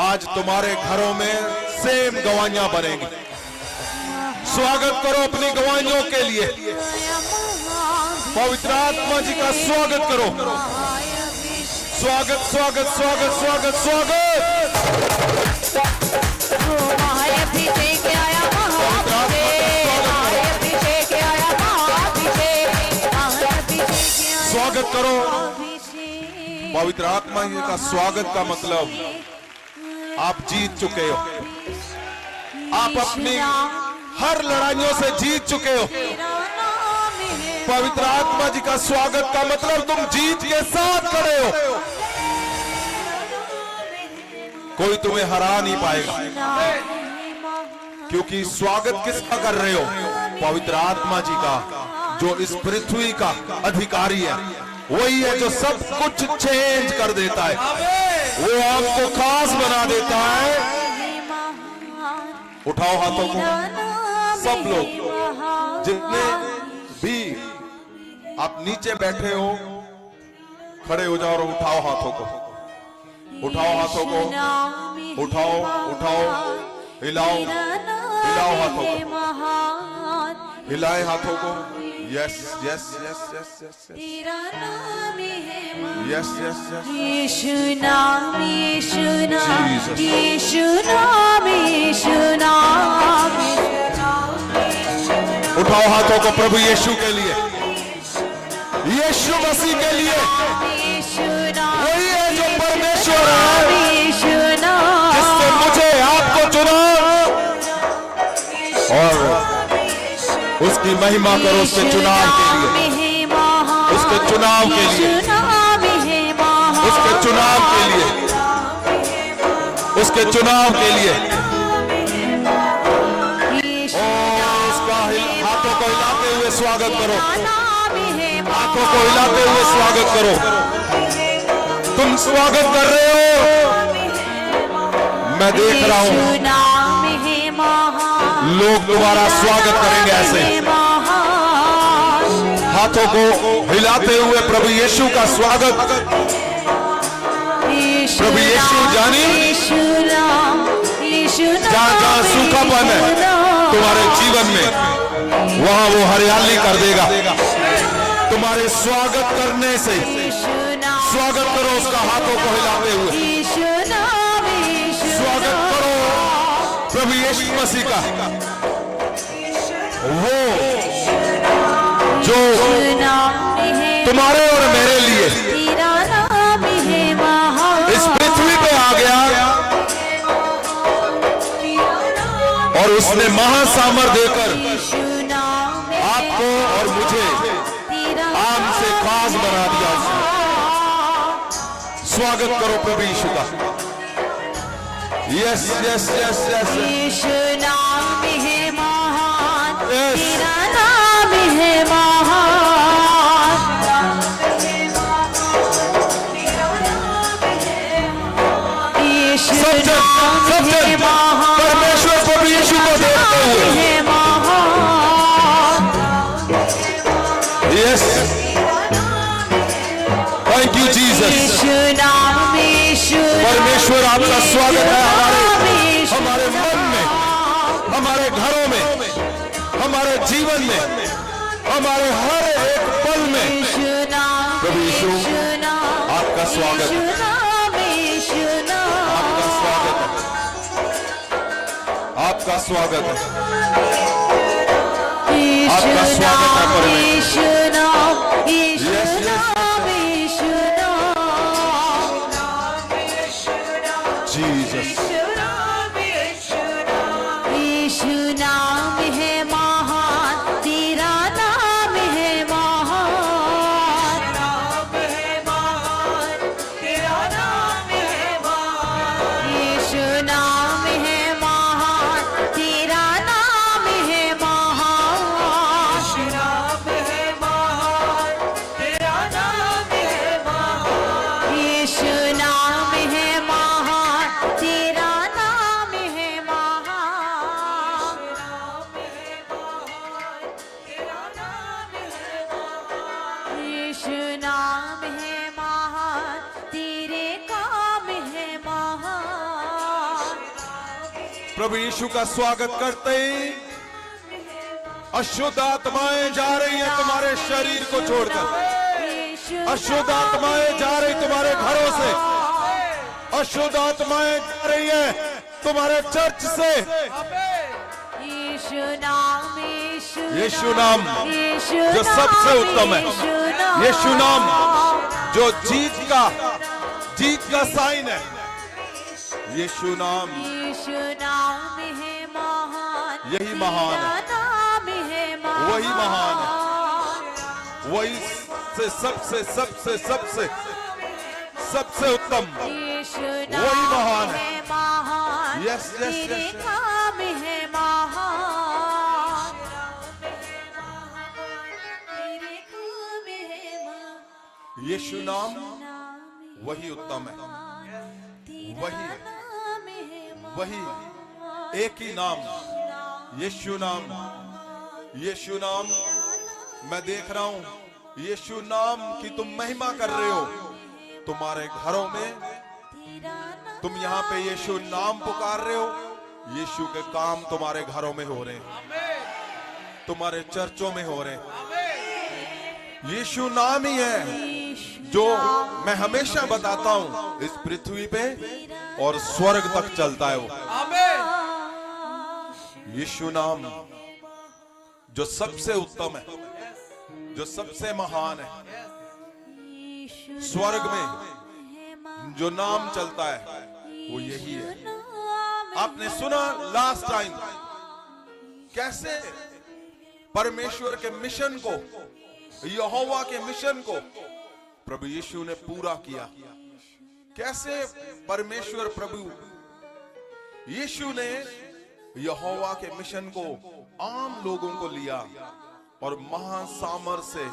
आज तुम्हारे घरों में सेम गवाहियां बनेंगी। स्वागत करो अपनी गवाहियों के लिए, पवित्र आत्मा जी का स्वागत करो। स्वागत स्वागत स्वागत स्वागत स्वागत। स्वागत करो। पवित्र आत्मा जी का स्वागत का मतलब आप जीत चुके हो, आप अपनी हर लड़ाइयों से जीत चुके हो। पवित्र आत्मा जी का स्वागत का मतलब तुम जीत के साथ खड़े हो, कोई तुम्हें हरा नहीं पाएगा, क्योंकि स्वागत किसका कर रहे हो? पवित्र आत्मा जी का, जो इस पृथ्वी का अधिकारी है। वही है जो सब कुछ चेंज कर देता है, वो आपको खास बना देता है। उठाओ हाथों को, सब लोग जितने भी आप नीचे बैठे हो खड़े हो जाओ और उठाओ हाथों को, उठाओ हाथों को, उठाओ उठाओ, हिलाओ हिलाओ हाथों को, हिलाए हाथों को। Yes yes yes yes yes yes yes yes. Yeshu नाम, यीशु नाम, यीशु नाम, यीशु नाम। उठाओ हाथों को प्रभु यीशु के लिए, यीशु मसीह के लिए। वही है जो परमेश्वर है, जिसने मुझे आपको चुना, और उसकी महिमा करो उसके चुनाव के लिए, उसके चुनाव के लिए, उसके चुनाव के लिए, उसके चुनाव के लिए। और उसका हाथों को हिलाते हुए स्वागत करो, हाथों को हिलाते हुए स्वागत करो। तुम स्वागत कर रहे हो, मैं देख रहा हूं लोग तुम्हारा स्वागत करेंगे ऐसे, हाथों को हिलाते हुए प्रभु यीशु का स्वागत। प्रभु यीशु जानी, जहां जहां सूखापन है तुम्हारे जीवन में, वहां वो हरियाली कर देगा। तुम्हारे स्वागत करने से स्वागत करो उसका, हाथों को हिलाते हुए स्वागत करो प्रभु यीशु मसीह का, वो जो तुम्हारे और मेरे लिए इस पृथ्वी पे आ गया, और उसने महासामर्थ देकर आपको और मुझे आम से खास बना दिया। स्वागत करो प्रभु यीशु का। Yes yes yes yes. Yeshu नाम है महान, तेरा नाम है महान। यीशु नाम है महान, परमेश्वर प्रभु यीशु को देखते हुए। Yes, thank you Jesus. परमेश्वर आपका स्वागत है हमारे मन में, हमारे घरों में, हमारे जीवन में, हमारे हर एक पल में। प्रभु यीशु आपका स्वागत है, आपका स्वागत है, आपका स्वागत है, आपका स्वागत है परमेश्वर। जीसस। यीशु नाम है महान, तेरा नाम है महान। तेरा नाम है महान। यीशु नाम है महान, तेरा नाम है महान। तेरा नाम है महान। यीशु नाम है महान, तेरा प्रभु यीशु का स्वागत करते ही अशुद्ध आत्माएं जा रही हैं तुम्हारे शरीर को छोड़कर। अशुद्ध आत्माएं जा रही तुम्हारे घरों से। अशुद्ध आत्माएं जा रही हैं तुम्हारे चर्च से। यीशु नाम जो सबसे उत्तम है। यीशु नाम जो जीत का साइन है। यीशु नाम है महान। यही महान है। वही महान है। वही से सबसे उत्तम। वही महान है। Yes yes yes. यीशु नाम वही उत्तम है। वही एक ही नाम यीशु नाम। यीशु नाम मैं देख रहा हूं यीशु नाम की तुम महिमा कर रहे हो तुम्हारे घरों में। तुम यहाँ पे यीशु नाम पुकार रहे हो। यीशु के काम तुम्हारे घरों में हो रहे हैं, तुम्हारे चर्चों में हो रहे हैं। यीशु नाम ही है जो मैं हमेशा बताता हूं इस पृथ्वी पे और स्वर्ग तक चलता है वो। यीशु नाम जो सबसे उत्तम है, जो सबसे महान है। स्वर्ग में जो नाम चलता है वो यही है। आपने सुना लास्ट टाइम कैसे परमेश्वर के मिशन को, यहोवा के मिशन को प्रभु यीशु ने पूरा किया। कैसे परमेश्वर प्रभु यीशु ने यहोवा के मिशन को आम लोगों को लिया और महासामर्थ से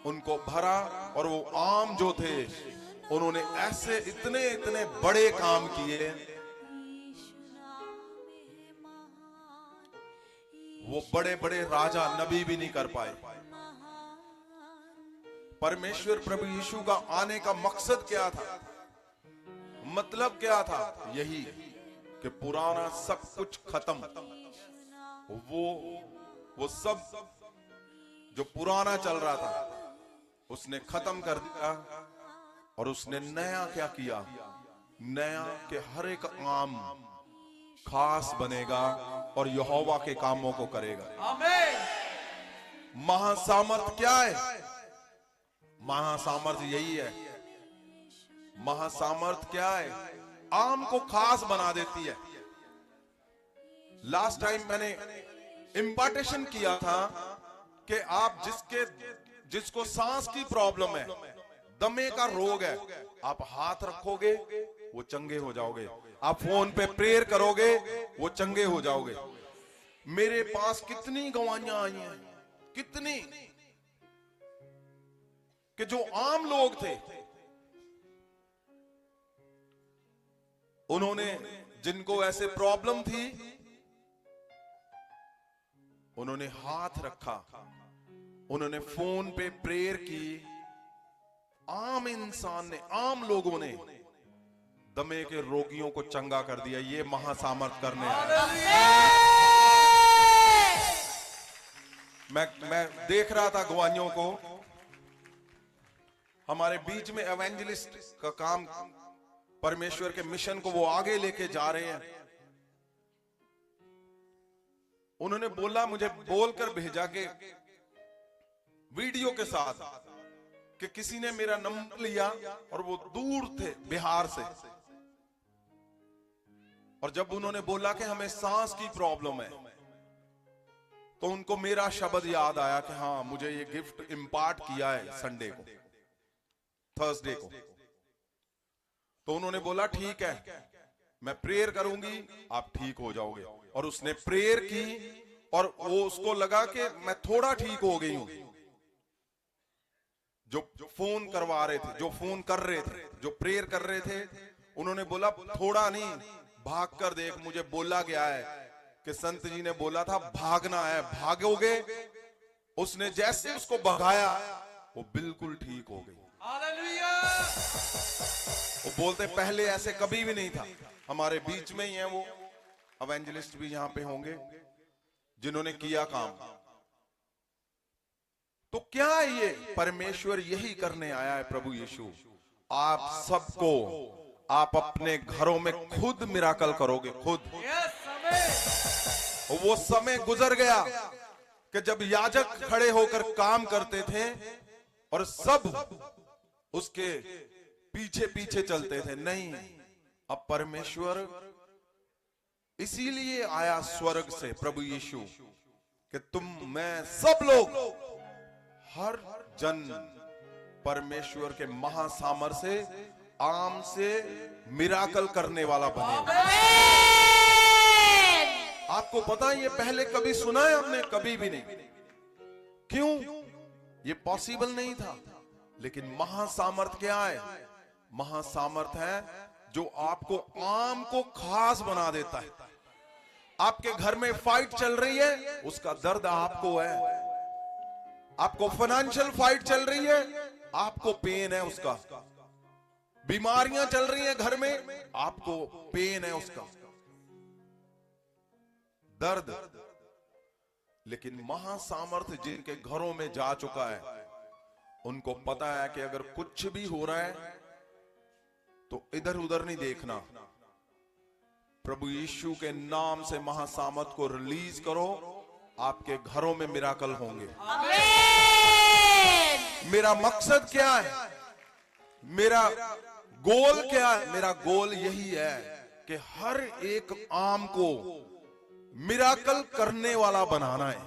उनको भरा। और वो आम जो थे उन्होंने ऐसे इतने बड़े काम किए। वो बड़े राजा नबी भी नहीं कर पाए। परमेश्वर प्रभु यीशु का आने का मकसद क्या था, मतलब क्या था? यही कि पुराना सब कुछ खत्म। वो सब जो पुराना चल रहा था उसने खत्म कर दिया। और उसने नया क्या किया? नया कि हर एक आम खास बनेगा और यहोवा के कामों को करेगा। महासामर्थ क्या है? महासामर्थ यही है। महासामर्थ क्या है? आम को खास बना देती है। लास्ट टाइम मैंने इंपार्टेशन किया था कि आप जिसको सांस की प्रॉब्लम है, दमे का रोग है, आप हाथ रखोगे वो चंगे हो जाओगे। आप फोन पे प्रेयर करोगे वो चंगे हो जाओगे। मेरे पास कितनी गवाहियां आई हैं, कितनी, कि जो आम लोग थे उन्होंने, जिनको ऐसे प्रॉब्लम थी, उन्होंने हाथ रखा, उन्होंने फोन पे प्रेयर की। आम इंसान ने, आम लोगों ने दमे के रोगियों को चंगा कर दिया। ये महासामर्थ करने आया। मैं देख रहा था गवाहियों को। हमारे बीच में एवेंजलिस्ट का काम, परमेश्वर के मिशन को वो आगे लेके जा रहे हैं। उन्होंने बोला, मुझे बोलकर भेजा कि वीडियो के साथ, कि किसी ने मेरा नंबर लिया और वो दूर थे, बिहार से। और जब उन्होंने बोला कि हमें सांस की प्रॉब्लम है, तो उनको मेरा शब्द याद आया कि हाँ, मुझे ये गिफ्ट इम्पार्ट किया है संडे को, थर्सडे को। तो उन्होंने बोला ठीक है, मैं प्रेयर करूंगी, आप ठीक हो जाओगे। और उसने प्रेयर की और वो, उसको लगा कि मैं थोड़ा ठीक हो गई हूं। जो फोन करवा रहे थे, जो फोन कर रहे थे, जो प्रेयर कर रहे थे, उन्होंने बोला थोड़ा नहीं, भाग कर देख, मुझे बोला गया है कि संत जी ने बोला था भागना है, भागोगे। उसने जैसे उसको भगाया वो बिल्कुल ठीक हो गई। वो बोलते पहले ऐसे कभी भी नहीं था, हमारे बीच में ही है वो। एवेंजलिस्ट भी यहां पे होंगे जिन्होंने किया काम। तो क्या है ये? परमेश्वर यही करने आया है। प्रभु यीशु आप सबको, आप अपने घरों में खुद मिराकल करोगे, खुद। वो समय गुजर गया कि जब याजक खड़े होकर काम करते थे और सब उसके पीछे पीछे चलते थे। नहीं, अब परमेश्वर इसीलिए आया स्वर्ग से, प्रभु यीशु, कि तुम, मैं, सब लोग, हर जन परमेश्वर के महासामर्थ से, आम से मिराकल करने वाला बने। आपको पता है ये पहले कभी सुना है हमने? कभी भी नहीं। क्यों? ये पॉसिबल नहीं था। लेकिन महासामर्थ क्या है? महासामर्थ है जो आपको आम को खास बना देता है। आपके घर में फाइट चल रही है, उसका दर्द आपको है। आपको फाइनेंशियल फाइट चल रही है, आपको पेन है उसका। बीमारियां चल रही हैं घर में, आपको पेन है उसका, दर्द। लेकिन महासामर्थ जिनके घरों में जा चुका है, उनको पता है कि अगर कुछ भी हो रहा है तो इधर उधर नहीं देखना। प्रभु यीशु के नाम से महासामर्थ को रिलीज करो, आपके घरों में मिराकल होंगे। मेरा मकसद क्या है? मेरा गोल क्या है? मेरा गोल यही है कि हर एक आम को मिराकल करने वाला बनाना है।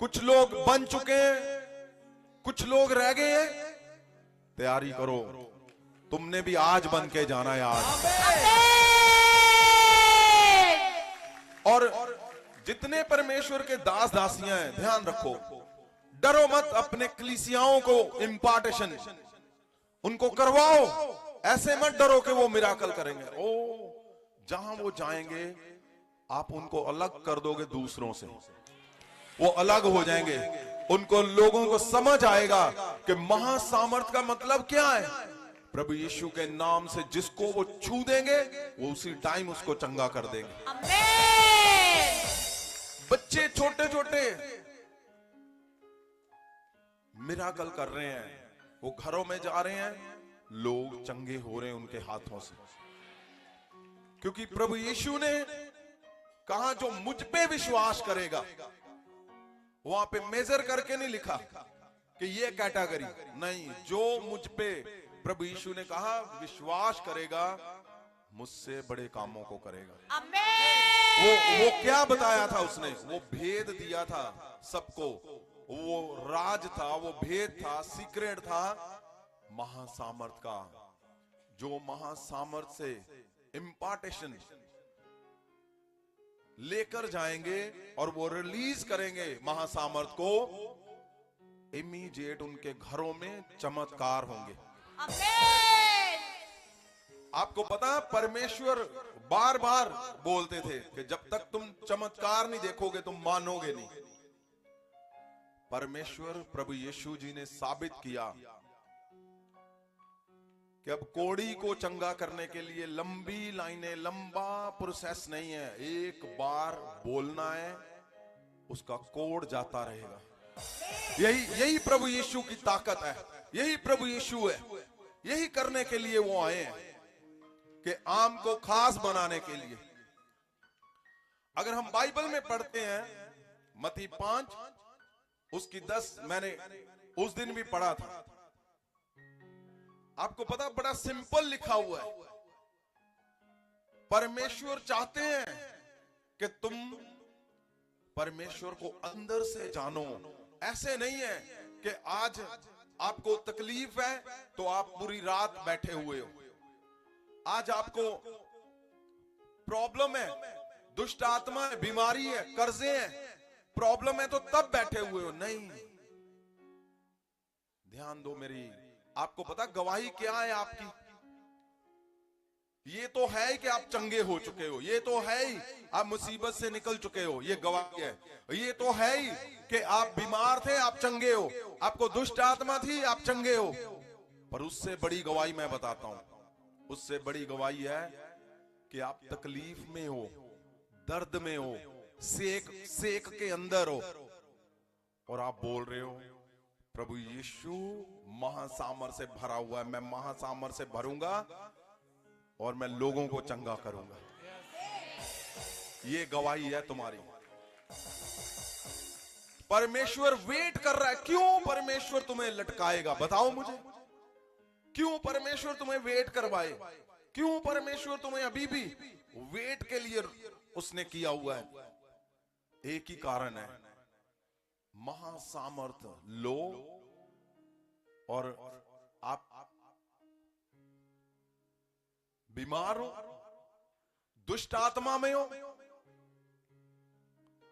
कुछ लोग बन चुके हैं, कुछ लोग रह गए हैं। तैयारी करो, तुमने भी आज बन के जाना है आज। और जितने परमेश्वर के दास दासियां हैं, ध्यान रखो, डरो मत। अपने कलीसियाओं को इम्पार्टेशन उनको करवाओ। ऐसे मत डरो कि वो मिराकल करेंगे। ओ, जहां वो जाएंगे आप उनको अलग कर दोगे दूसरों से, वो अलग हो जाएंगे। उनको, लोगों को समझ आएगा कि महासामर्थ का मतलब क्या है। प्रभु यीशु के नाम से जिसको वो छू देंगे, वो उसी टाइम उसको चंगा कर देंगे। आमीन। बच्चे छोटे छोटे मिराकल कर रहे हैं, वो घरों में जा रहे हैं, लोग चंगे हो रहे हैं उनके हाथों से। क्योंकि प्रभु यीशु ने कहा जो मुझ पे विश्वास करेगा, वहां पे मेजर करके नहीं लिखा कि ये कैटेगरी नहीं, जो मुझ पे, प्रभु यीशु ने कहा विश्वास करेगा मुझसे बड़े कामों को करेगा। आमीन। वो क्या बताया था उसने? वो भेद दिया था सबको, वो राज था, वो भेद था, सीक्रेट था महासामर्थ का। जो महासामर्थ से इम्पार्टेशन लेकर जाएंगे और वो रिलीज करेंगे महासामर्थ को, इमीडिएट उनके घरों में चमत्कार होंगे। आमीन। आपको पता है परमेश्वर बार बार बोलते थे कि जब तक तुम चमत्कार नहीं देखोगे तुम मानोगे नहीं। परमेश्वर प्रभु यीशु जी ने साबित किया कि अब कोढ़ी को चंगा करने के लिए लंबी लाइनें, लंबा प्रोसेस नहीं है। एक बार बोलना है, उसका कोढ़ जाता रहेगा। यही प्रभु यीशु की ताकत है, यही प्रभु यीशु है। यही करने के लिए वो आए हैं कि आम को खास बनाने के लिए। अगर हम बाइबल में पढ़ते हैं मत्ती 5 उसकी 10, मैंने उस दिन भी पढ़ा था। आपको पता, बड़ा सिंपल लिखा हुआ है। परमेश्वर चाहते हैं कि तुम परमेश्वर को अंदर से जानो। ऐसे नहीं है कि आज आपको तकलीफ है तो आप पूरी रात बैठे हुए हो। आज आपको प्रॉब्लम है, दुष्ट आत्मा है, बीमारी है, कर्जे हैं, प्रॉब्लम है तो तब बैठे हुए हो। नहीं, ध्यान दो मेरी। आपको पता गवाही क्या है आपकी? ये तो है ही कि आप चंगे हो चुके हो, ये तो है ही आप मुसीबत से निकल चुके हो, ये गवाही है। ये तो है ही कि आप बीमार थे, आप चंगे हो, आपको दुष्ट आत्मा थी, आप चंगे हो। पर उससे बड़ी गवाही मैं बताता हूं। उससे बड़ी गवाही है कि आप तकलीफ में हो, दर्द में हो, सेक के अंदर हो, और आप बोल रहे हो प्रभु यीशु महासामर से भरा हुआ है, मैं महासामर से भरूंगा और मैं लोगों को चंगा करूंगा। ये गवाही है तुम्हारी। परमेश्वर वेट कर रहा है। क्यों परमेश्वर तुम्हें लटकाएगा? बताओ मुझे, क्यों परमेश्वर तुम्हें वेट करवाए? क्यों परमेश्वर तुम्हें अभी भी वेट के लिए उसने किया हुआ है? एक ही कारण है, महासामर्थ लो और आप बीमार हो, दुष्ट आत्मा में हो,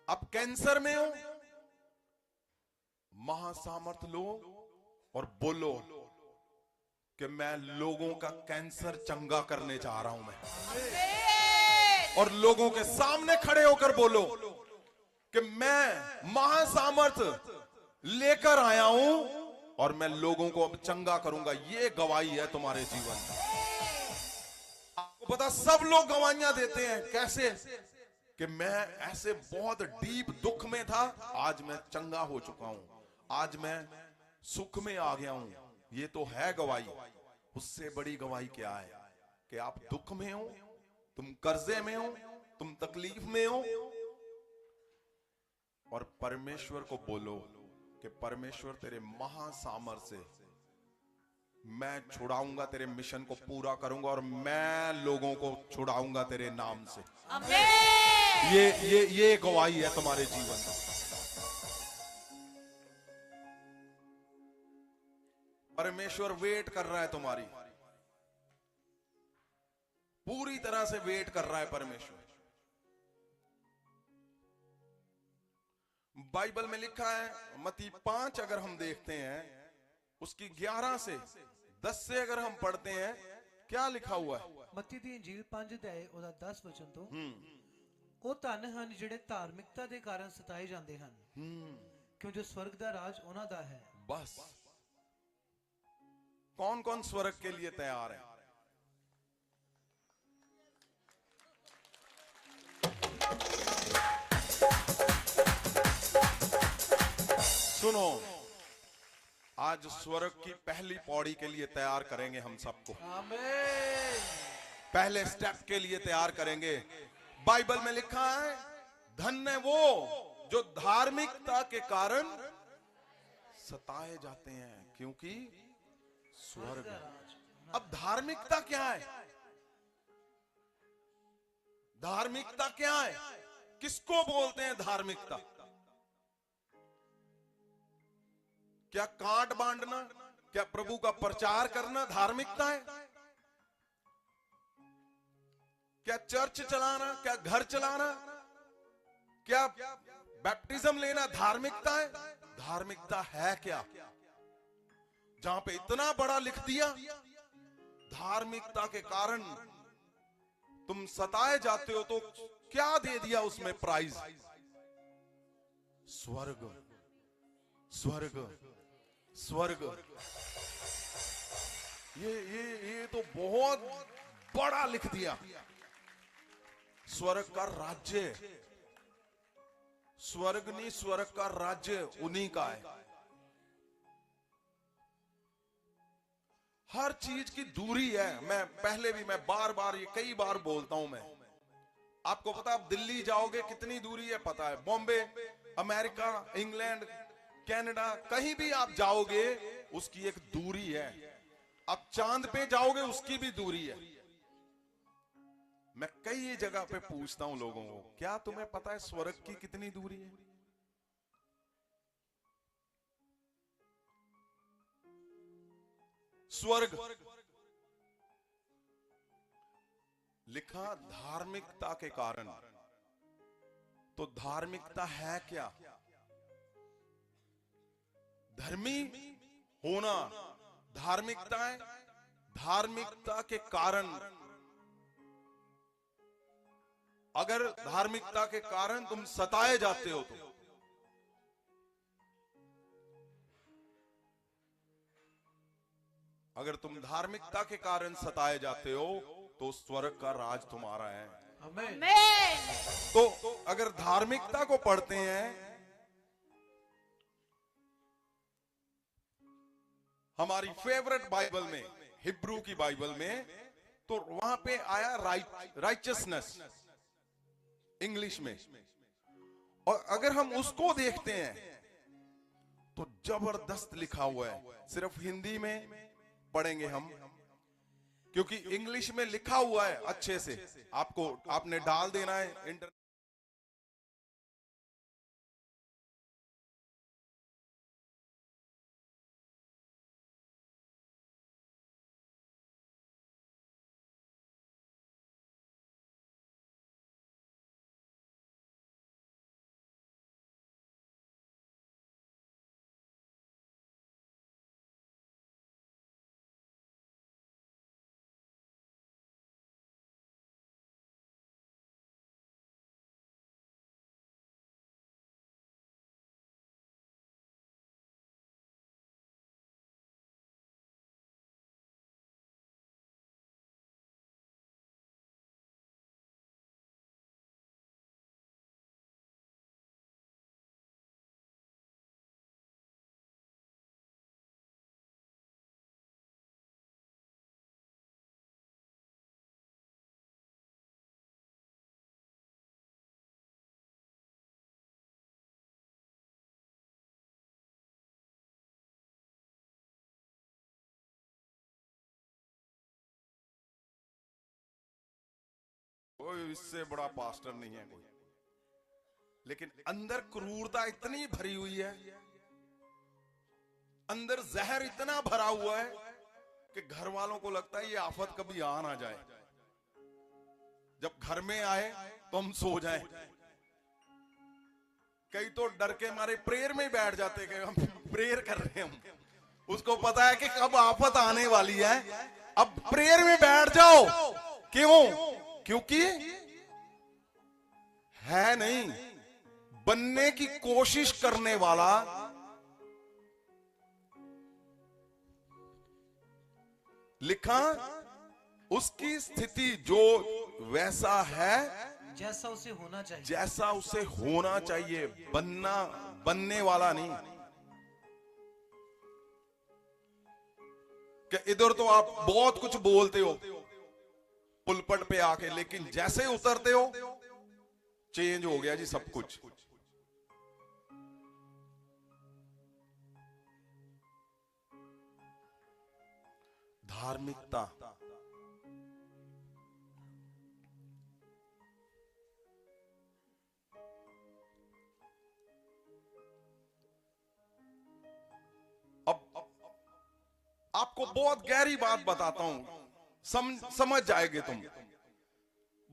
आप कैंसर में हो, महासामर्थ लो और बोलो कि मैं लोगों का कैंसर चंगा करने जा रहा हूं मैं। और लोगों के सामने खड़े होकर बोलो कि मैं महासामर्थ लेकर आया हूं और मैं लोगों को अब चंगा करूंगा। ये गवाही है तुम्हारे जीवन में। आपको पता, सब लोग गवाहियां देते हैं। कैसे? कि मैं ऐसे बहुत डीप दुख में था, आज मैं चंगा हो चुका हूं, आज मैं सुख में आ गया हूं। ये तो है गवाही। उससे बड़ी गवाही क्या है? कि आप दुख में हो, तुम कर्जे में हो, तुम तकलीफ में हो, और परमेश्वर को बोलो कि परमेश्वर तेरे महासामर्थ से मैं छुड़ाऊंगा, तेरे मिशन को पूरा करूंगा और मैं लोगों को छुड़ाऊंगा तेरे नाम से। आमीन। ये गवाही है तुम्हारे जीवन में। परमेश्वर वेट कर रहा है तुम्हारी, पूरी तरह से वेट कर रहा है परमेश्वर। बाइबल में लिखा है, मत्ती 5 अगर हम देखते हैं, उसकी 11 से 10 से अगर हम पढ़ते हैं, क्या लिखा हुआ है? ਮੱਤੀ ਦੀ ਇੰਜੀਲ 5 ਅਧਿਆਏ ਉਹਦਾ 10 ਵਚਨ ਤੋਂ, ਉਹ ਧਨ ਹਨ ਜਿਹੜੇ ਧਾਰਮਿਕਤਾ ਦੇ ਕਾਰਨ ਸਤਾਏ ਜਾਂਦੇ ਹਨ, ਕਿਉਂ ਜੋ स्वर्ग ਦਾ ਰਾਜ ਉਹਨਾਂ ਦਾ ਹੈ। बस कौन कौन स्वर्ग के लिए तैयार है? सुनो, आज स्वर्ग की पहली पौड़ी के लिए तैयार करेंगे हम सबको। आमीन। पहले स्टेप के लिए तैयार करेंगे। बाइबल में लिखा है, धन्य वो जो धार्मिकता के कारण सताए जाते हैं, क्योंकि स्वर्ग। अब धार्मिकता क्या है? धार्मिकता क्या है? किसको बोलते हैं धार्मिकता? क्या कांट बांटना, क्या प्रभु का प्रचार करना धार्मिकता है? क्या चर्च चलाना, क्या घर चलाना, क्या बैप्टिज्म लेना धार्मिकता है? धार्मिकता है क्या? जहां पे इतना बड़ा लिख दिया, धार्मिकता के कारण तुम सताए जाते हो, तो क्या दे दिया उसमें प्राइज? स्वर्ग, स्वर्ग, स्वर्ग। ये तो बहुत बड़ा लिख दिया। स्वर्ग का राज्य, स्वर्ग नहीं, स्वर्ग का राज्य उन्हीं का है। हर चीज की दूरी है। मैं पहले भी, मैं बार बार ये कई बार बोलता हूं। मैं आपको पता, आप दिल्ली जाओगे कितनी दूरी है पता है? बॉम्बे, अमेरिका, इंग्लैंड, कनाडा, कहीं भी आप जाओगे उसकी एक दूरी है। आप चांद पे जाओगे उसकी भी दूरी है। मैं कई जगह पे पूछता हूं लोगों को, क्या तुम्हें पता है स्वर्ग की कितनी दूरी है? स्वर्ग लिखा धार्मिकता के कारण। तो धार्मिकता है क्या? धर्मी होना धार्मिकता है। धार्मिकता के कारण, अगर धार्मिकता के कारण तुम सताए जाते हो, तो अगर तुम धार्मिकता के कारण सताए जाते हो, तो स्वर्ग का राज तुम्हारा है। आमीन। आमीन। तो अगर धार्मिकता को पढ़ते हैं, हमारी फेवरेट बाइबल में, हिब्रू की बाइबल में, तो वहां पे आया राइचसनेस इंग्लिश में, और अगर हम उसको देखते हैं तो जबरदस्त लिखा हुआ है। सिर्फ हिंदी में पढ़ेंगे हम, क्योंकि इंग्लिश में लिखा हुआ है अच्छे से, आपने डाल देना है इंटरनेट। कोई इससे बड़ा पास्टर नहीं है कोई, लेकिन अंदर क्रूरता इतनी भरी हुई है, अंदर जहर इतना भरा हुआ है कि घर वालों को लगता है ये आफत कभी आ ना जाए, जब घर में आए तो हम सो जाएं। कई तो डर के मारे प्रेयर में ही बैठ जाते कि हम प्रेयर कर रहे हैं, हम उसको पता है कि कब आफत आने वाली है, अब प्रेयर में बैठ जाओ। क्यों? क्योंकि है नहीं, बनने की कोशिश करने वाला लिखा, उसकी स्थिति जो वैसा है जैसा उसे होना चाहिए, जैसा उसे होना चाहिए, बनने वाला नहीं। कि इधर तो आप बहुत कुछ बोलते हो पुलपट पे आके, लेकिन जैसे उतरते हो चेंज हो गया जी सब कुछ। धार्मिकता अब आपको बहुत गहरी बात बताता हूं, समझ जाएंगे तुम।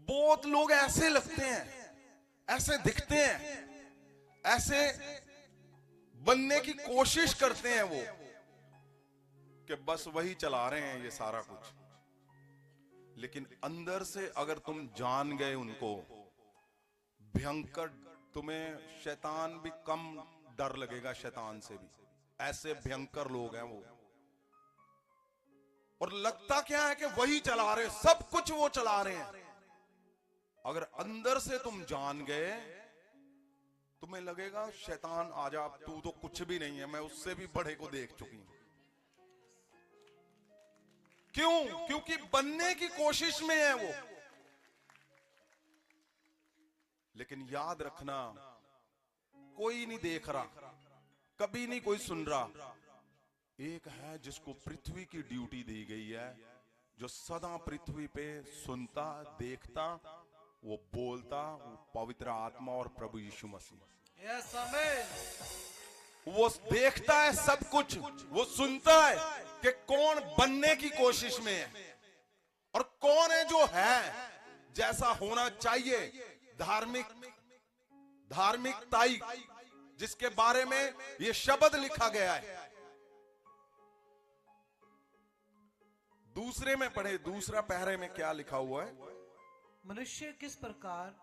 बहुत लोग ऐसे लगते हैं, ऐसे दिखते हैं, ऐसे बनने की कोशिश करते हैं वो, कि बस वही चला रहे हैं ये सारा कुछ, लेकिन अंदर से अगर तुम जान गए उनको, भयंकर, तुम्हें शैतान भी कम डर लगेगा शैतान से भी, ऐसे भयंकर लोग हैं वो। और लगता क्या है कि वही चला रहे, सब कुछ वो चला रहे हैं। अगर अंदर से तुम जान गए, तुम्हें लगेगा शैतान आजा, तू तो कुछ भी नहीं है, मैं उससे भी बड़े को देख चुकी हूं। क्यों? क्योंकि बनने की कोशिश में है वो। लेकिन याद रखना, कोई नहीं देख रहा, कभी नहीं कोई सुन रहा। एक है जिसको पृथ्वी की ड्यूटी दी गई है, जो सदा पृथ्वी पे सुनता, देखता, वो बोलता, वो पवित्र आत्मा और प्रभु यीशु मसीह। यस, आमीन। वो देखता है सब कुछ, वो सुनता है कि कौन बनने की कोशिश में है और कौन है जो है जैसा होना चाहिए, धार्मिकताई, जिसके बारे में ये शब्द लिखा गया है। दूसरे में पढ़े, दूसरा पहरे में क्या लिखा हुआ है? मनुष्य किस प्रकार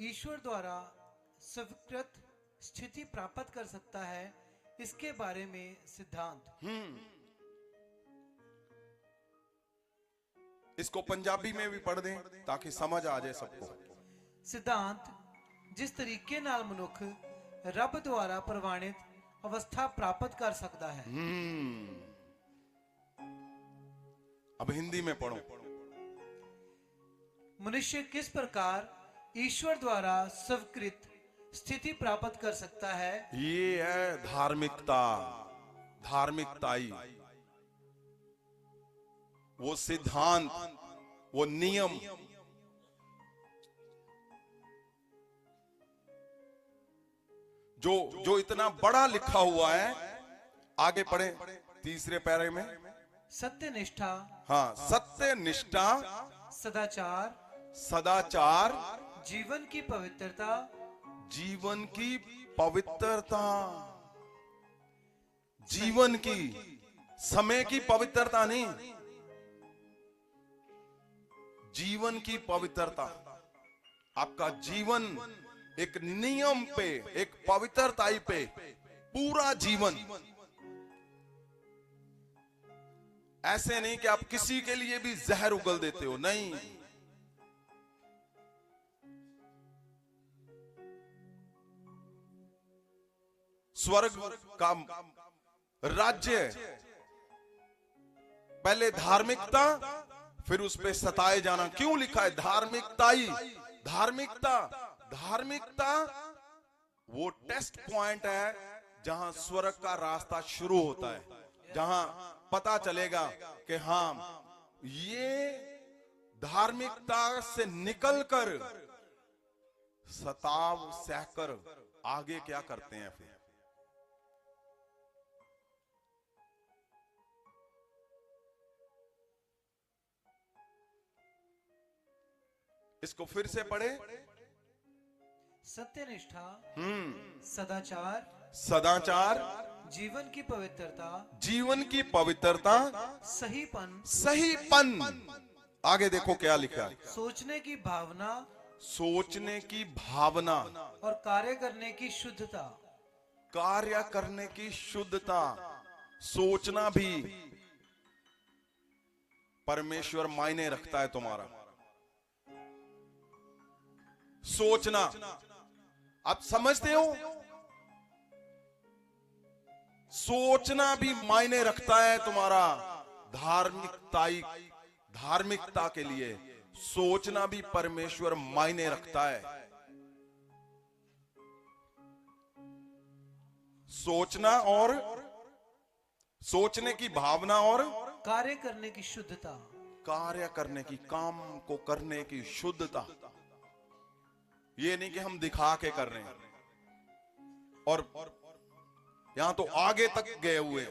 ईश्वर द्वारा स्वीकृत स्थिति प्राप्त कर सकता है, इसके बारे में सिद्धांत। इसको पंजाबी में भी पढ़ दें ताकि समझ आ जाए सबको। ਸਿਧਾਂਤ ਜਿਸ ਤਰੀਕੇ ਨਾਲ ਮਨੁੱਖ ਰੱਬ ਦੁਆਰਾ ਪ੍ਰਵਾਨਿਤ ਅਵਸਥਾ ਪ੍ਰਾਪਤ ਕਰ ਸਕਦਾ ਹੈ। अब हिंदी में पढ़ो। मनुष्य किस प्रकार ईश्वर द्वारा स्वीकृत स्थिति प्राप्त कर सकता है। ये है धार्मिकता, धार्मिकताई, वो सिद्धांत, वो नियम। जो इतना बड़ा लिखा हुआ है। आगे पढ़े तीसरे पैरे में। सत्य निष्ठा, हाँ, सत्य निष्ठा, सदाचार, सदाचार, जीवन की पवित्रता, जीवन की पवित्रता, जीवन की, समय की पवित्रता नहीं, जीवन की पवित्रता। आपका जीवन एक नियम पे, एक पवित्रताई पे, पूरा जीवन। ऐसे नहीं कि आप किसी के लिए भी जहर उगल देते हो, नहीं। स्वर्ग का राज्य पहले धार्मिकता, फिर उस पे सताए जाना। क्यों लिखा है धार्मिकताई? धार्मिकता, धार्मिकता वो टेस्ट पॉइंट है जहां स्वर्ग का रास्ता शुरू होता है, जहां पता चलेगा कि हाँ, ये धार्मिकता से निकलकर सताव सहकर आगे क्या करते हैं फिर। इसको फिर से पढ़े। सत्यनिष्ठा, सदाचार, सदाचार, जीवन की पवित्रता, जीवन की पवित्रता, सहीपन, सहीपन। आगे देखो क्या लिखा है। सोचने की भावना, सोचने की भावना और कार्य करने की शुद्धता। कार्य करने की शुद्धता। सोचना भी परमेश्वर मायने रखता है तुम्हारा। सोचना, आप समझते हो, सोचना भी मायने रखता है तुम्हारा। धार्मिकता के लिए सोचना भी परमेश्वर मायने रखता है। सोचना और सोचने की भावना और कार्य करने की शुद्धता। कार्य करने की, काम को करने की शुद्धता। ये नहीं कि हम दिखा के कर रहे हैं और यहां तो आगे तक गए हुए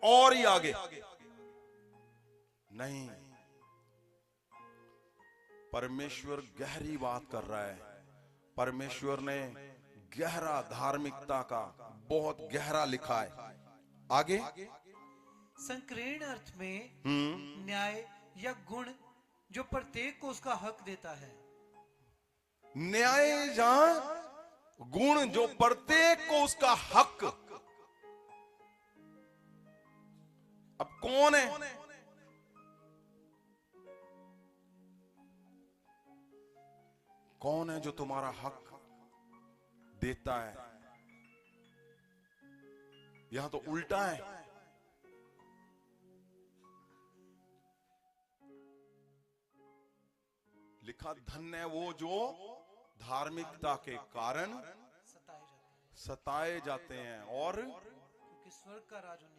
और ही आगे नहीं। परमेश्वर गहरी बात कर रहा है। परमेश्वर ने गहरा धार्मिकता का बहुत गहरा लिखा है। आगे संकीर्ण अर्थ में न्याय या गुण जो प्रत्येक को उसका हक देता है। न्याय जहां गुण जो प्रत्येक को उसका हक। अब कौन है? कौन है जो तुम्हारा हक देता है? यहां तो उल्टा है। लिखा धन्य है वो जो धार्मिकता के कारण सताए जाते हैं और क्योंकि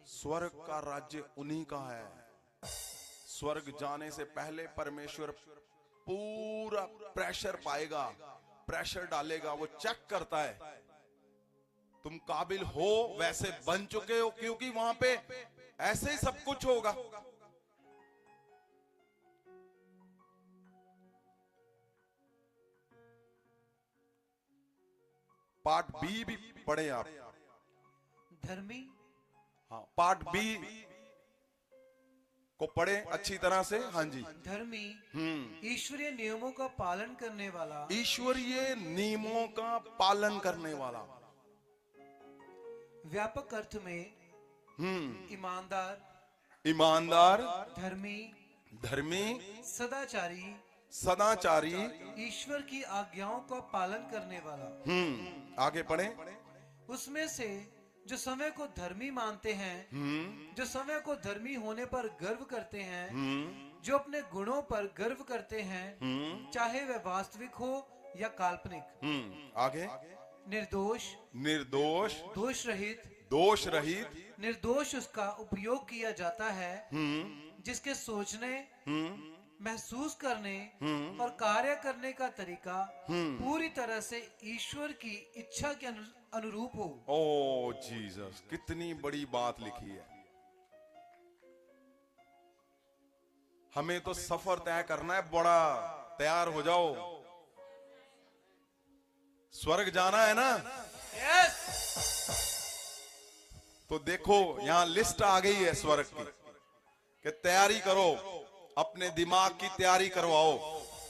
स्वर्ग का राज्य उन्हीं का है। स्वर्ग जाने से पहले परमेश्वर पूरा प्रेशर पाएगा, प्रेशर डालेगा। वो चेक करता है तुम काबिल हो, वैसे बन चुके हो, क्योंकि वहां पे ऐसे ही सब कुछ होगा। पार्ट बी भी पढ़े आप। धर्मी, हाँ, पार्ट बी को पढ़े अच्छी तरह से। हाँ जी। धर्मी ईश्वरीय नियमों का पालन करने वाला। ईश्वरीय नियमों का पालन करने वाला। व्यापक अर्थ में ईमानदार, ईमानदार, धर्मी, धर्मी, सदाचारी, सदाचारी, ईश्वर की आज्ञाओं का पालन करने वाला। आगे पढ़े। उसमें से जो समय को धर्मी मानते हैं, जो समय को धर्मी होने पर गर्व करते हैं, जो अपने गुणों पर गर्व करते हैं, चाहे वह वास्तविक हो या काल्पनिक। आगे। निर्दोष, निर्दोष, दोष रहित, दोष रहित, निर्दोष उसका उपयोग किया जाता है, जिसके सोचने, महसूस करने और कार्य करने का तरीका पूरी तरह से ईश्वर की इच्छा के अनुरूप हो। ओ जीसस, कितनी बड़ी बात लिखी है। हमें तो सफर तय करना है बड़ा, तैयार हो जाओ, स्वर्ग जाना है ना। यस। तो देखो यहां लिस्ट आ गई है स्वर्ग की, कि तैयारी करो, अपने दिमाग की तैयारी करवाओ,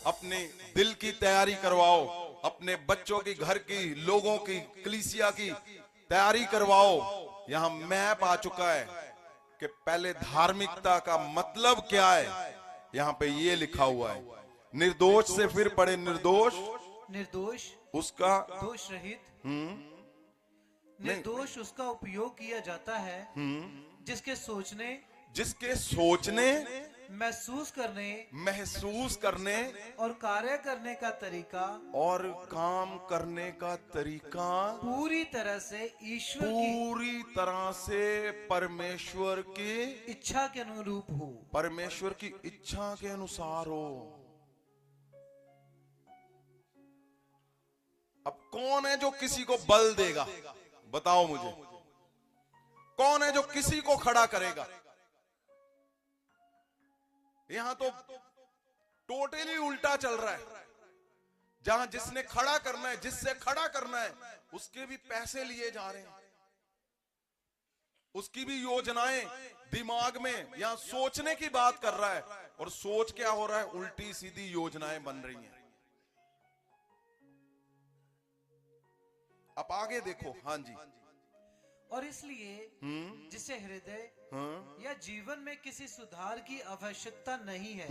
अपने दिल की तैयारी करवाओ, अपने बच्चों की, घर की, लोगों की, कलीसिया की तैयारी करवाओ। यहां मैप आ चुका है कि पहले धार्मिकता का मतलब क्या है। यहां पे ये लिखा हुआ है, निर्दोष से फिर पढ़े, निर्दोष, निर्दोष उसका, दोष रहित, निर्दोष उसका उपयोग किया जाता है, जिसके सोचने, जिसके सोचने, महसूस करने, महसूस करने और कार्य करने का तरीका, और काम करने का तरीका पूरी तरह से ईश्वर की पूरी तरह से परमेश्वर की इच्छा के अनुरूप हो। परमेश्वर की इच्छा के अनुसार हो। अब कौन है जो किसी को बल देगा, बताओ मुझे, कौन है जो किसी को खड़ा करेगा। यहां तो टोटली उल्टा चल रहा है। जहां जिसने खड़ा करना है, जिससे खड़ा करना है, उसके भी पैसे लिए जा रहे हैं, उसकी भी योजनाएं दिमाग में, यहां सोचने की बात कर रहा है, और सोच क्या हो रहा है, उल्टी सीधी योजनाएं बन रही हैं। अब आगे देखो। हाँ जी। और इसलिए जिसे हृदय या जीवन में किसी सुधार की आवश्यकता नहीं है,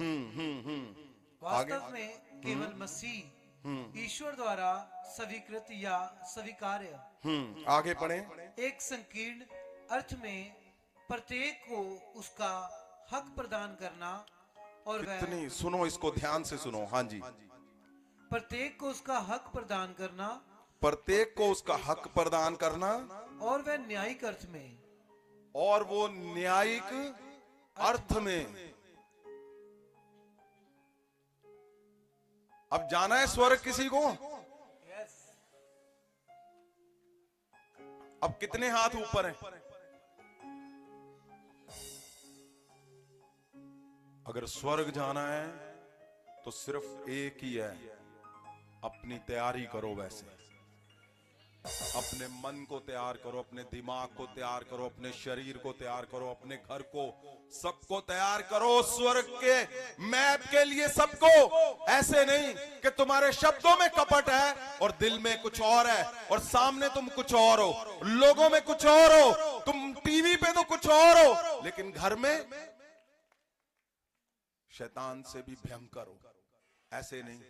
वास्तव में केवल मसीह ईश्वर द्वारा स्वीकृत या स्वीकार्य, आगे पढ़े। एक संकीर्ण अर्थ में प्रत्येक को उसका हक प्रदान करना, और वह कितनी, सुनो इसको ध्यान से सुनो। हाँ जी। प्रत्येक को उसका हक प्रदान करना, प्रत्येक को उसका हक प्रदान करना, और वह न्यायिक अर्थ में, और वो न्यायिक अर्थ में। अब जाना है स्वर्ग किसी को? अब कितने हाथ ऊपर हैं? अगर स्वर्ग जाना है तो सिर्फ एक ही है, अपनी तैयारी करो। वैसे अपने मन को तैयार करो, अपने दिमाग को तैयार करो, अपने शरीर को तैयार करो, अपने घर को, सबको तैयार करो स्वर्ग के मैप के लिए। सबको, ऐसे नहीं कि तुम्हारे शब्दों में कपट है और दिल में कुछ और है, और सामने तुम कुछ और हो, लोगों में कुछ और हो, तुम टीवी पे तो कुछ और हो, लेकिन घर में शैतान से भी भयंकर हो। ऐसे नहीं।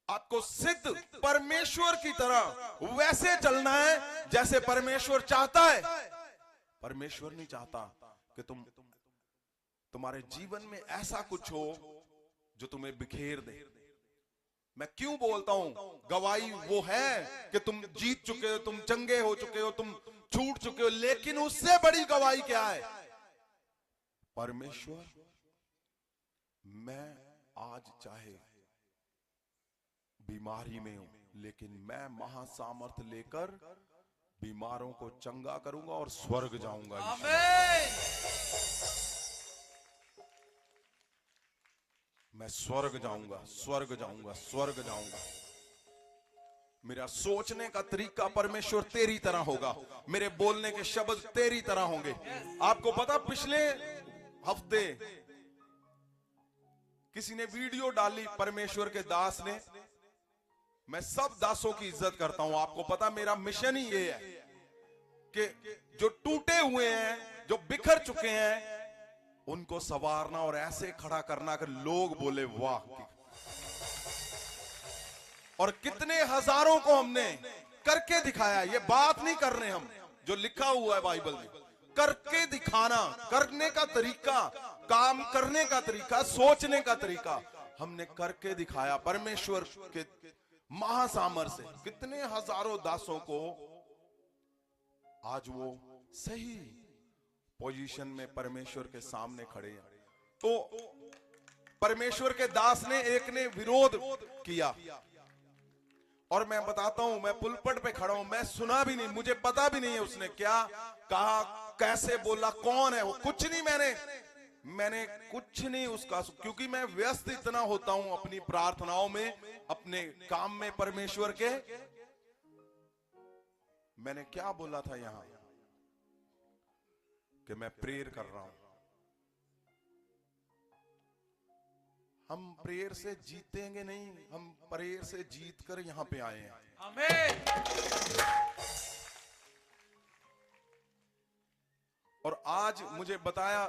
आपको सिद्ध परमेश्वर की तरह वैसे चलना है जैसे परमेश्वर चाहता है। परमेश्वर नहीं चाहता कि तुम्हारे जीवन में ऐसा कुछ हो जो तुम्हें बिखेर दे। मैं क्यों बोलता हूं, गवाही वो है कि तुम जीत चुके हो, तुम चंगे हो चुके हो, तुम छूट चुके हो, लेकिन उससे बड़ी गवाही क्या है? परमेश्वर, मैं आज चाहे बीमारी में हूं, लेकिन मैं महासामर्थ लेकर बीमारों को चंगा करूंगा और स्वर्ग जाऊंगा। आमीन। मैं स्वर्ग जाऊंगा, स्वर्ग जाऊंगा, स्वर्ग जाऊंगा। मेरा सोचने का तरीका परमेश्वर तेरी तरह होगा, मेरे बोलने के शब्द तेरी तरह होंगे। आपको पता, पिछले हफ्ते किसी ने वीडियो डाली, परमेश्वर के दास ने। मैं सब दासों की इज्जत करता हूं। आपको पता, मेरा मिशन ही ये है कि जो टूटे हुए हैं, जो बिखर चुके हैं, उनको संवारना और ऐसे खड़ा करना कि लोग बोले वाह। और कितने हजारों को हमने करके दिखाया। ये बात नहीं कर रहे हम, जो लिखा हुआ है बाइबल में, करके दिखाना, करने का तरीका, काम करने का तरीका, सोचने का तरीका हमने करके दिखाया। परमेश्वर के महासामर्थ्य से कितने हजारों दासों को आज वो सही पोजीशन में परमेश्वर के सामने खड़े हैं। तो परमेश्वर के दास ने, एक ने विरोध किया, और मैं बताता हूं, मैं पुलपट पे खड़ा हूं, मैं सुना भी नहीं, मुझे पता भी नहीं है उसने क्या कहा, कैसे बोला, कौन है वो, कुछ नहीं। मैंने कुछ नहीं उसका, क्योंकि मैं व्यस्त इतना होता हूं अपनी प्रार्थनाओं में, अपने काम में परमेश्वर के। मैंने क्या बोला था यहां कि मैं प्रेयर कर रहा हूं। हम प्रेयर से जीतेंगे नहीं, हम प्रेयर से जीत कर यहां पे आए हैं। आमीन। और आज मुझे बताया,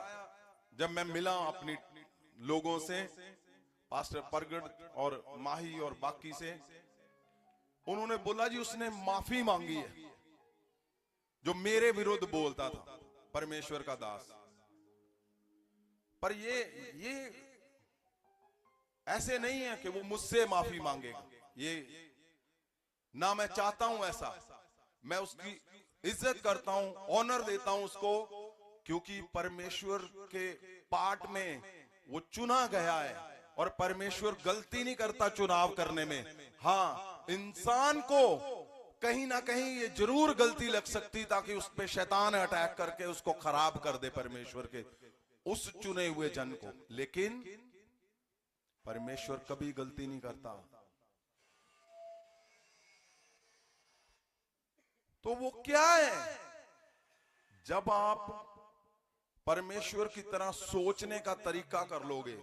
जब मैं मिला अपनी लोगों से, पास्टर प्रगट और माही और बाकी से, उन्होंने बोला जी उसने माफी मांगी है जो मेरे विरुद्ध बोलता था, परमेश्वर का दास। पर ये ऐसे नहीं है कि वो मुझसे माफी मांगेगा, ये ना मैं चाहता हूं ऐसा। मैं उसकी इज्जत करता हूं, ऑनर देता हूं उसको, क्योंकि परमेश्वर के पार्ट में वो चुना गया है। और परमेश्वर गलती नहीं करता चुनाव करने में। हाँ, इंसान को कहीं ना कहीं ये जरूर गलती लग सकती, ताकि उस पे शैतान अटैक करके उसको खराब कर दे, परमेश्वर के उस चुने हुए जन को। लेकिन परमेश्वर कभी गलती नहीं करता। तो वो क्या है? जब आप परमेश्वर की तरह सोचने का तरीका कर लोगे,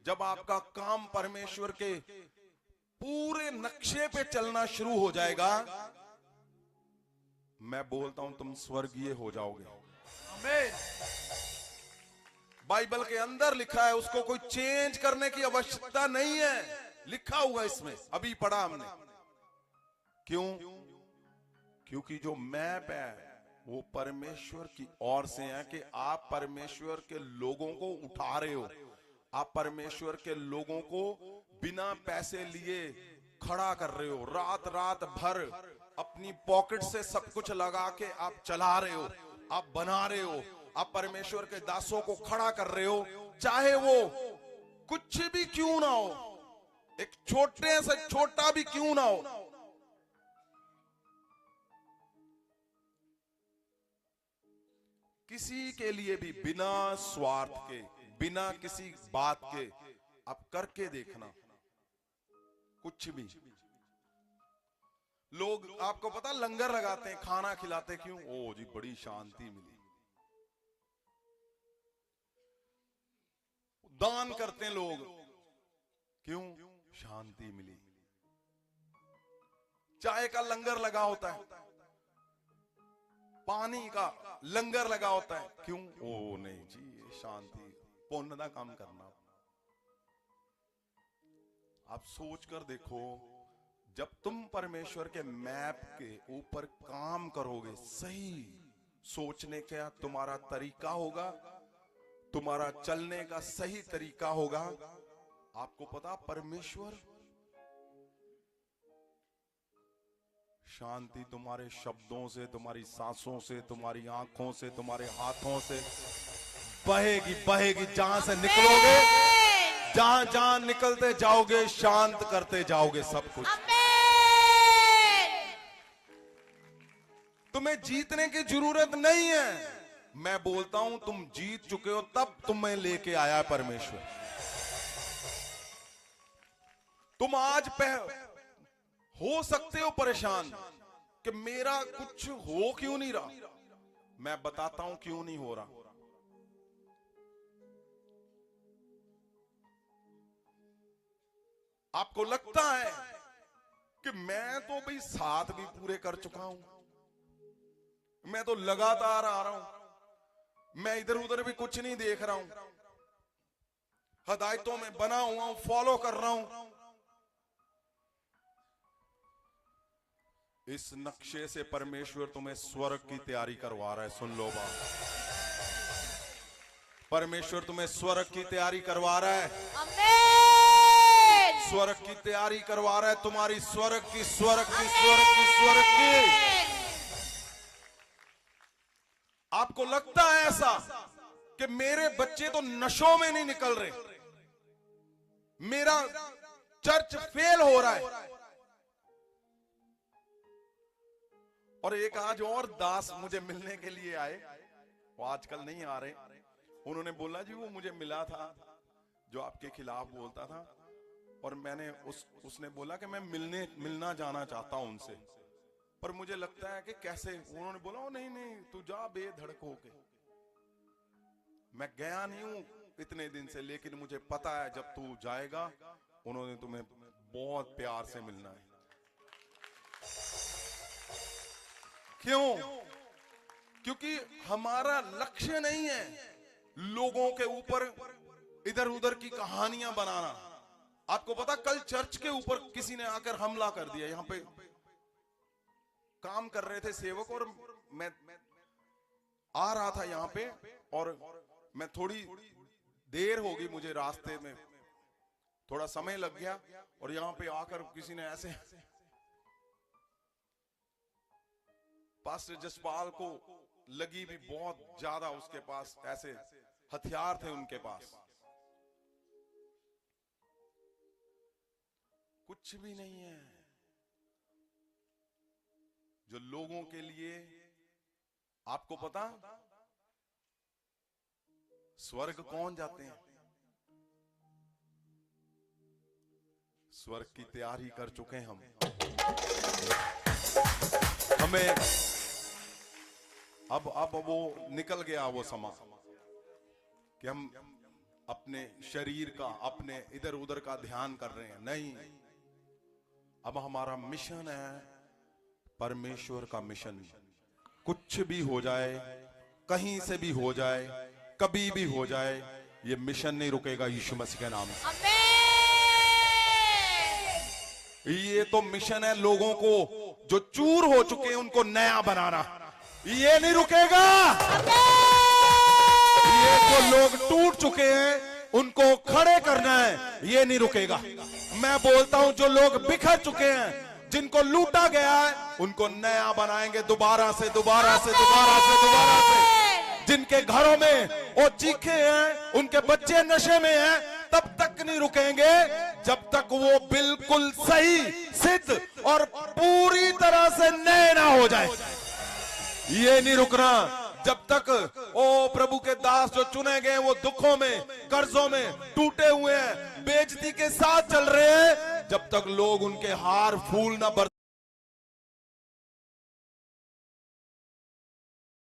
जब आपका काम परमेश्वर के पूरे नक्शे पे चलना शुरू हो जाएगा, मैं बोलता हूं तुम स्वर्गीय हो जाओगे। आमीन। बाइबल के अंदर लिखा है, उसको कोई चेंज करने की आवश्यकता नहीं है, लिखा हुआ इसमें, अभी पढ़ा हमने। क्यों? क्योंकि जो मैप है वो परमेश्वर की ओर से है, कि आप परमेश्वर के लोगों को उठा रहे हो, आप परमेश्वर के लोगों को बिना पैसे लिए खड़ा कर रहे हो, रात रात भर अपनी पॉकेट से सब कुछ लगा के आप चला रहे हो, आप बना रहे हो, आप परमेश्वर के दासों को खड़ा कर रहे हो, चाहे वो कुछ भी क्यों ना हो, एक छोटे से छोटा भी क्यों ना हो। किसी के लिए भी बिना स्वार्थ के, बिना किसी बात के आप करके देखना, कुछ भी। लोग आपको पता लंगर लगाते हैं, खाना खिलाते, क्यों? ओ जी बड़ी शांति मिली। दान करते हैं लोग, क्यों? शांति मिली। चाय का लंगर लगा होता है, पानी का लंगर लगा होता है, क्यों? ओ नहीं जी, शांति, पुण्य का काम करना। आप सोच कर देखो, जब तुम परमेश्वर के मैप के ऊपर काम करोगे, सही सोचने का तुम्हारा तरीका होगा, तुम्हारा चलने का सही तरीका होगा। आपको पता, परमेश्वर शांति तुम्हारे शब्दों से, तुम्हारी सांसों से, तुम्हारी आंखों से, तुम्हारे हाथों से बहेगी, बहेगी। जहां से निकलोगे, जहां जहां निकलते जाओगे, शांत करते जाओगे सब कुछ। तुम्हें जीतने की जरूरत नहीं है, मैं बोलता हूं तुम जीत चुके हो, तब तुम्हें लेके आया परमेश्वर। तुम आज हो सकते हो परेशान कि मेरा कुछ हो क्यों नहीं रहा। मैं बताता हूं क्यों नहीं हो रहा। आपको लगता है कि मैं तो भाई 7 भी पूरे कर चुका हूं, मैं तो लगातार आ रहा हूं, मैं इधर उधर भी कुछ नहीं देख रहा हूं, हदायतों में बना हुआ हूं, फॉलो कर रहा हूं। इस नक्शे से परमेश्वर तुम्हें स्वर्ग की तैयारी करवा रहा है। सुन लो बात, परमेश्वर तुम्हें स्वर्ग की तैयारी करवा रहा है। आमीन। स्वर्ग की तैयारी करवा रहा है, तुम्हारी स्वर्ग की, स्वर्ग की, स्वर्ग की, स्वर्ग की। आपको लगता है ऐसा कि मेरे बच्चे तो नशों में नहीं निकल रहे, मेरा चर्च फेल हो रहा है। और एक आज और दास मुझे मिलने के लिए आए, वो आजकल नहीं आ रहे। उन्होंने बोला जी वो मुझे मिला था जो आपके खिलाफ बोलता था, और मैंने उसने बोला कि मैं मिलना जाना चाहता हूं उनसे, पर मुझे लगता है कि कैसे। उन्होंने बोला ओ नहीं नहीं तू जा बेधड़क होके। मैं गया नहीं हूं इतने दिन से, लेकिन मुझे पता है जब तू जाएगा उन्होंने तुम्हें बहुत प्यार से मिलना है। क्यों? क्योंकि हमारा लक्ष्य नहीं है लोगों के ऊपर इधर उधर की कहानियां बनाना। आपको पता कल चर्च के ऊपर किसी ने आकर हमला कर दिया। यहां पे काम कर रहे थे सेवक, और मैं आ रहा था यहां पे, और मैं थोड़ी देर हो गई, मुझे रास्ते में थोड़ा समय लग गया, और यहां पे आकर किसी ने ऐसे, पास्टर जसपाल को लगी भी बहुत ज्यादा, उसके पास ऐसे हथियार थे उनके पास। कुछ भी नहीं है। जो लोगों के लिए, आपको पता स्वर्ग कौन जाते हैं? स्वर्ग की तैयारी कर चुके हैं हम। हमें अब वो निकल गया वो समा कि हम अपने शरीर का, अपने इधर उधर का ध्यान कर रहे हैं। नहीं, अब हमारा मिशन है परमेश्वर का मिशन। कुछ भी हो जाए, कहीं से भी हो जाए, कभी भी हो जाए, ये मिशन नहीं रुकेगा यीशु मसीह के नाम से। आमीन। ये तो मिशन है लोगों को जो चूर हो चुके हैं उनको नया बनाना। ये नहीं रुकेगा। ये जो लोग टूट चुके हैं उनको खड़े करना है, ये नहीं रुकेगा। मैं बोलता हूं जो लोग बिखर चुके हैं, जिनको लूटा गया है, उनको नया बनाएंगे दोबारा से, दोबारा से, दोबारा से, दोबारा से। जिनके घरों में वो चीखे हैं, उनके बच्चे नशे में हैं, तब तक नहीं रुकेंगे जब तक वो बिल्कुल सही, सिद्ध और पूरी तरह से नए ना हो जाए। ये नहीं रुकना जब तक ओ प्रभु के दास जो चुने गए वो दुखों में, कर्जों में टूटे हुए हैं, बेइज्जती के साथ चल रहे हैं, जब तक लोग उनके हार फूल ना बर